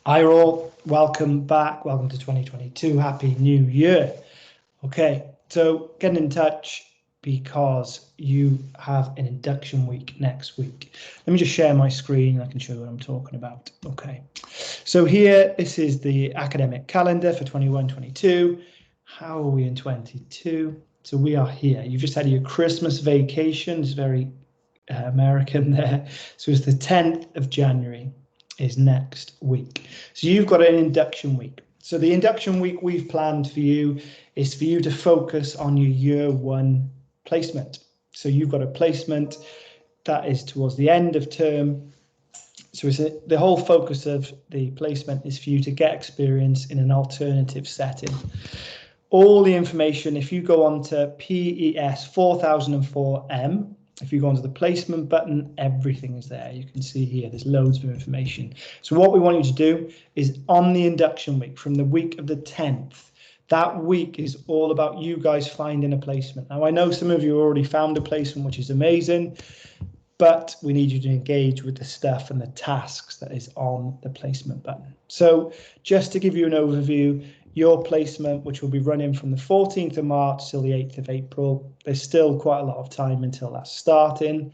Hi all, welcome back, welcome to 2022, Happy New Year. Okay, so getting in touch because you have an induction week next week. Let me just share my screen, I can show you what I'm talking about. Okay, so here, this is the academic calendar for 21-22. How are we in 22? So we are here. You've just had your Christmas vacation, it's very American there. So it's the 10th of January. Is next week. So you've got an induction week. So the induction week we've planned for you is for you to focus on your year one placement. So you've got a placement that is towards the end of term. So the whole focus of the placement is for you to get experience in an alternative setting. All the information, if you go on to PES 4004M, if you go onto the placement button, everything is there. You can see here, there's loads of information. So what we want you to do is on the induction week, from the week of the 10th, that week is all about you guys finding a placement. Now, I know some of you already found a placement, which is amazing, but we need you to engage with the stuff and the tasks that is on the placement button. So just to give you an overview, your placement, which will be running from the 14th of March till the 8th of April. There's still quite a lot of time until that's starting.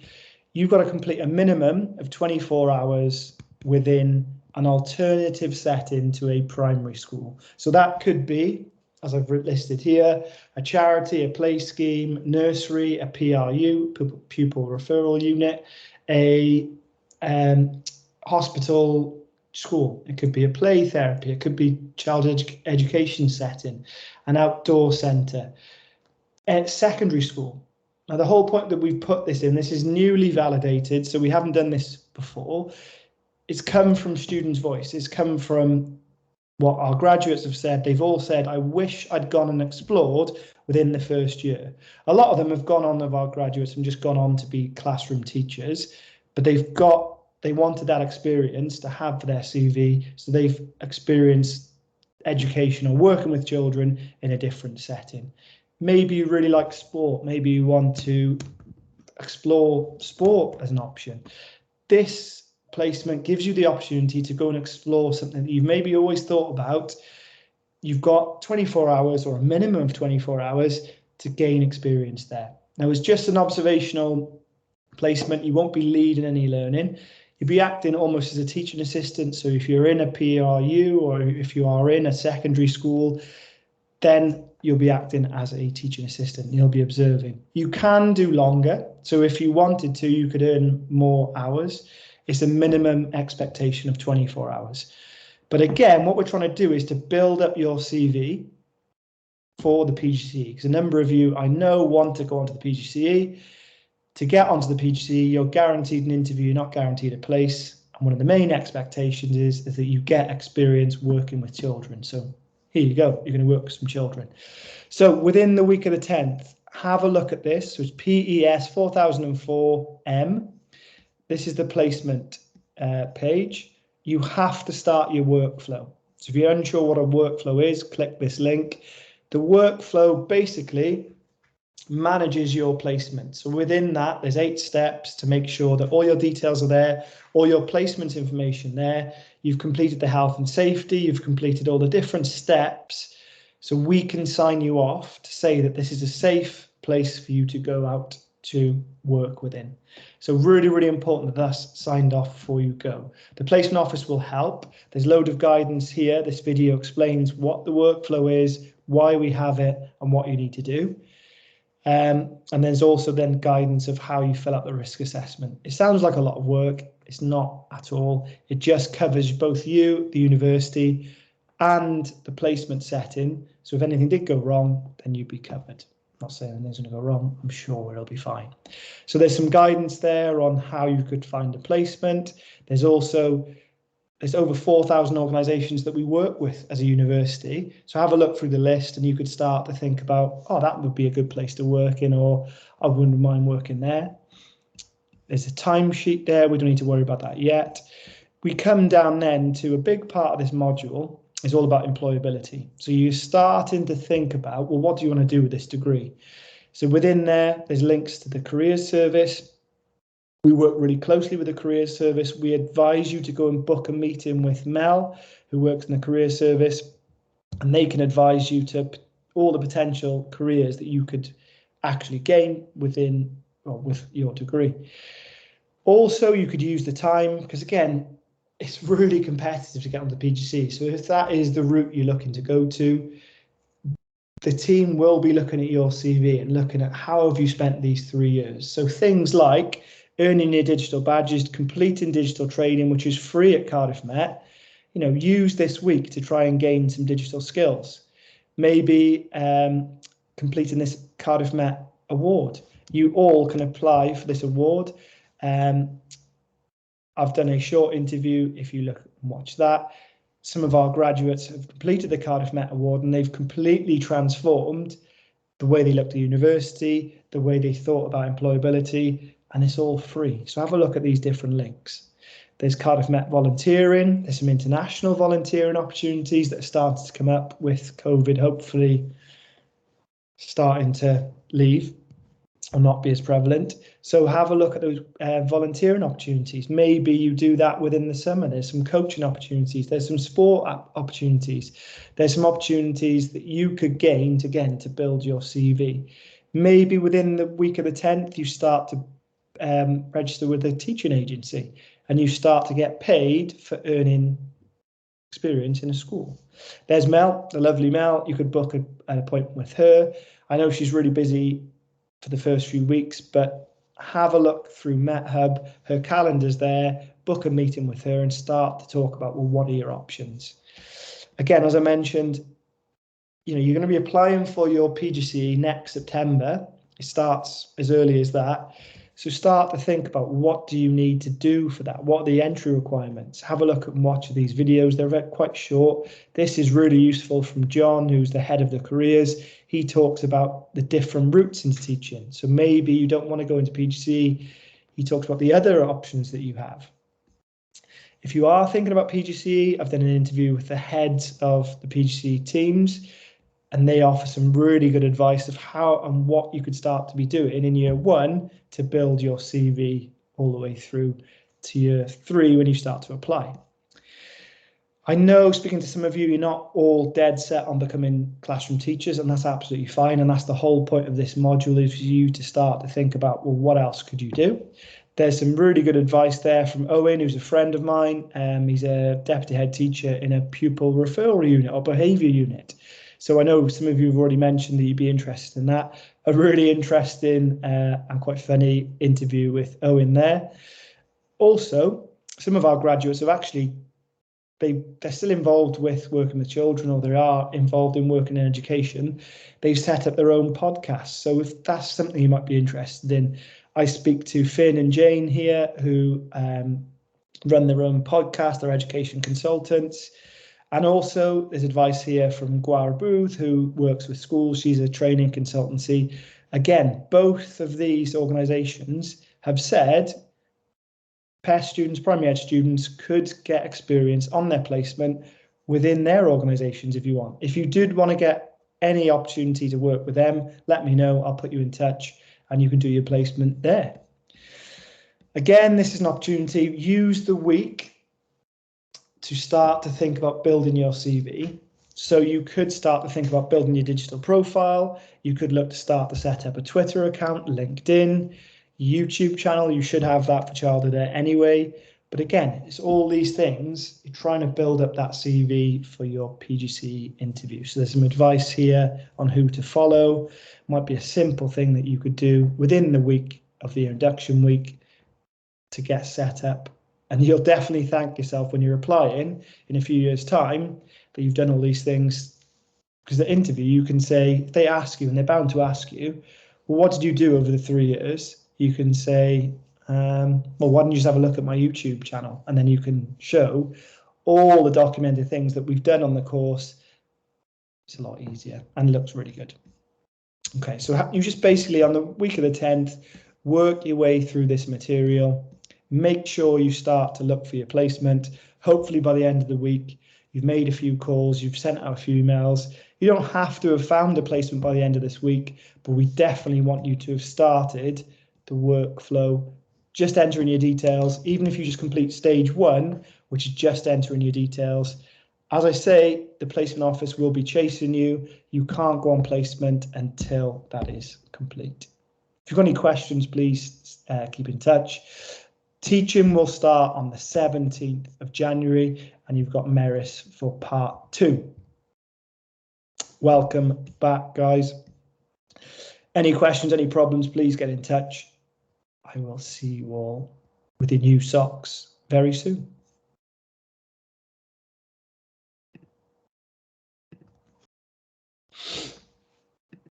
You've got to complete a minimum of 24 hours within an alternative setting to a primary school. So that could be, as I've listed here, a charity, a play scheme, nursery, a PRU, pupil referral unit, a hospital, school. It could be a play therapy, it could be child education setting, an outdoor centre, at secondary school. Now the whole point that we've put this in, this is newly validated, so we haven't done this before. It's come from students' voice, it's come from what our graduates have said. They've all said, I wish I'd gone and explored within the first year. A lot of them have gone on, of our graduates, and just gone on to be classroom teachers, but they wanted that experience to have for their CV, so they've experienced education or working with children in a different setting. Maybe you really like sport, maybe you want to explore sport as an option. This placement gives you the opportunity to go and explore something that you've maybe always thought about. You've got 24 hours or a minimum of 24 hours to gain experience there. Now, it's just an observational placement. You won't be leading any learning. You'll be acting almost as a teaching assistant. So if you're in a PRU or if you are in a secondary school, then you'll be acting as a teaching assistant. You'll be observing. You can do longer. So if you wanted to, you could earn more hours. It's a minimum expectation of 24 hours. But again, what we're trying to do is to build up your CV for the PGCE, because a number of you I know want to go onto the PGCE. To get onto the PGCE, you're guaranteed an interview, you're not guaranteed a place. And one of the main expectations is that you get experience working with children. So here you go, you're going to work with some children. So within the week of the 10th, have a look at this. So it's PES 4004M. This is the placement page. You have to start your workflow. So if you're unsure what a workflow is, click this link. The workflow basically manages your placement. So within that, there's 8 steps to make sure that all your details are there, all your placement information there. You've completed the health and safety, you've completed all the different steps. So we can sign you off to say that this is a safe place for you to go out to work within. So really, really important that that's signed off before you go. The placement office will help. There's a load of guidance here. This video explains what the workflow is, why we have it, and what you need to do. And there's also then guidance of how you fill out the risk assessment. It sounds like a lot of work. It's not at all. It just covers both you, the university, and the placement setting. So if anything did go wrong, then you'd be covered. I'm not saying anything's going to go wrong. I'm sure it'll be fine. So there's some guidance there on how you could find a placement. There's over 4,000 organisations that we work with as a university. So have a look through the list and you could start to think about, oh, that would be a good place to work in, or I wouldn't mind working there. There's a timesheet there. We don't need to worry about that yet. We come down then to a big part of this module is all about employability. So you're starting to think about, well, what do you want to do with this degree? So within there, there's links to the careers service. We work really closely with the careers service. We advise you to go and book a meeting with Mel, who works in the careers service, and they can advise you to all the potential careers that you could actually gain within, or with your degree. Also, you could use the time, because again, it's really competitive to get onto PGC. So if that is the route you're looking to go to, the team will be looking at your CV and looking at how have you spent these 3 years. So things like earning your digital badges, completing digital training, which is free at Cardiff Met. Use this week to try and gain some digital skills. Maybe completing this Cardiff Met award. You all can apply for this award. I've done a short interview. If you look and watch that, some of our graduates have completed the Cardiff Met Award, and they've completely transformed the way they looked at university, the way they thought about employability, and it's all free. So have a look at these different links. There's Cardiff Met volunteering. There's some international volunteering opportunities that are starting to come up with COVID, hopefully starting to leave or not be as prevalent. So have a look at those volunteering opportunities. Maybe you do that within the summer. There's some coaching opportunities. There's some sport opportunities. There's some opportunities that you could gain to build your CV. Maybe within the week of the 10th, you start to register with a teaching agency and you start to get paid for earning experience in a school. There's Mel, the lovely Mel. You could book an appointment with her. I know she's really busy for the first few weeks, but have a look through MetHub. Her calendar's there. Book a meeting with her and start to talk about, well, what are your options? Again, as I mentioned, you're going to be applying for your PGCE next September. It starts as early as that. So start to think about, what do you need to do for that? What are the entry requirements? Have a look and watch these videos. They're quite short. This is really useful from John, who's the head of the careers. He talks about the different routes into teaching. So maybe you don't want to go into PGCE. He talks about the other options that you have. If you are thinking about PGCE, I've done an interview with the heads of the PGCE teams, and they offer some really good advice of how and what you could start to be doing in year 1 to build your CV all the way through to year 3 when you start to apply. I know, speaking to some of you, you're not all dead set on becoming classroom teachers, and that's absolutely fine. And that's the whole point of this module, is for you to start to think about, well, what else could you do? There's some really good advice there from Owen, who's a friend of mine. He's a deputy head teacher in a pupil referral unit or behaviour unit. So I know some of you have already mentioned that you'd be interested in that. A really interesting and quite funny interview with Owen there. Also, some of our graduates have actually, they're still involved with working with children, or they are involved in working in education. They've set up their own podcast. So if that's something you might be interested in, I speak to Finn and Jane here, who run their own podcast. They're education consultants. And also there's advice here from Gwara Booth, who works with schools. She's a training consultancy. Again, both of these organisations have said PES students, primary ed students, could get experience on their placement within their organisations if you want. If you did want to get any opportunity to work with them, let me know. I'll put you in touch and you can do your placement there. Again, this is an opportunity. Use the week to start to think about building your CV. So you could start to think about building your digital profile. You could look to start to set up a Twitter account, LinkedIn, YouTube channel. You should have that for childhood ed anyway. But again, it's all these things. You're trying to build up that CV for your PGCE interview. So there's some advice here on who to follow. Might be a simple thing that you could do within the week of the induction week to get set up. And you'll definitely thank yourself when you're applying in a few years' time that you've done all these things. Because the interview, you can say, if they ask you, and they're bound to ask you, well, what did you do over the 3 years? You can say, well, why don't you just have a look at my YouTube channel? And then you can show all the documented things that we've done on the course. It's a lot easier and looks really good. Okay, so you just basically, on the week of the 10th, work your way through this material. Make sure you start to look for your placement. Hopefully by the end of the week, you've made a few calls, you've sent out a few emails. You don't have to have found a placement by the end of this week, but we definitely want you to have started the workflow just entering your details. Even if you just complete stage 1, which is just entering your details, as I say, the placement office will be chasing you. You can't go on placement until that is complete. If you've got any questions, please keep in touch. Teaching will start on the 17th of January, and you've got Meris for part 2. Welcome back, guys. Any questions, any problems, please get in touch. I will see you all with your new socks very soon.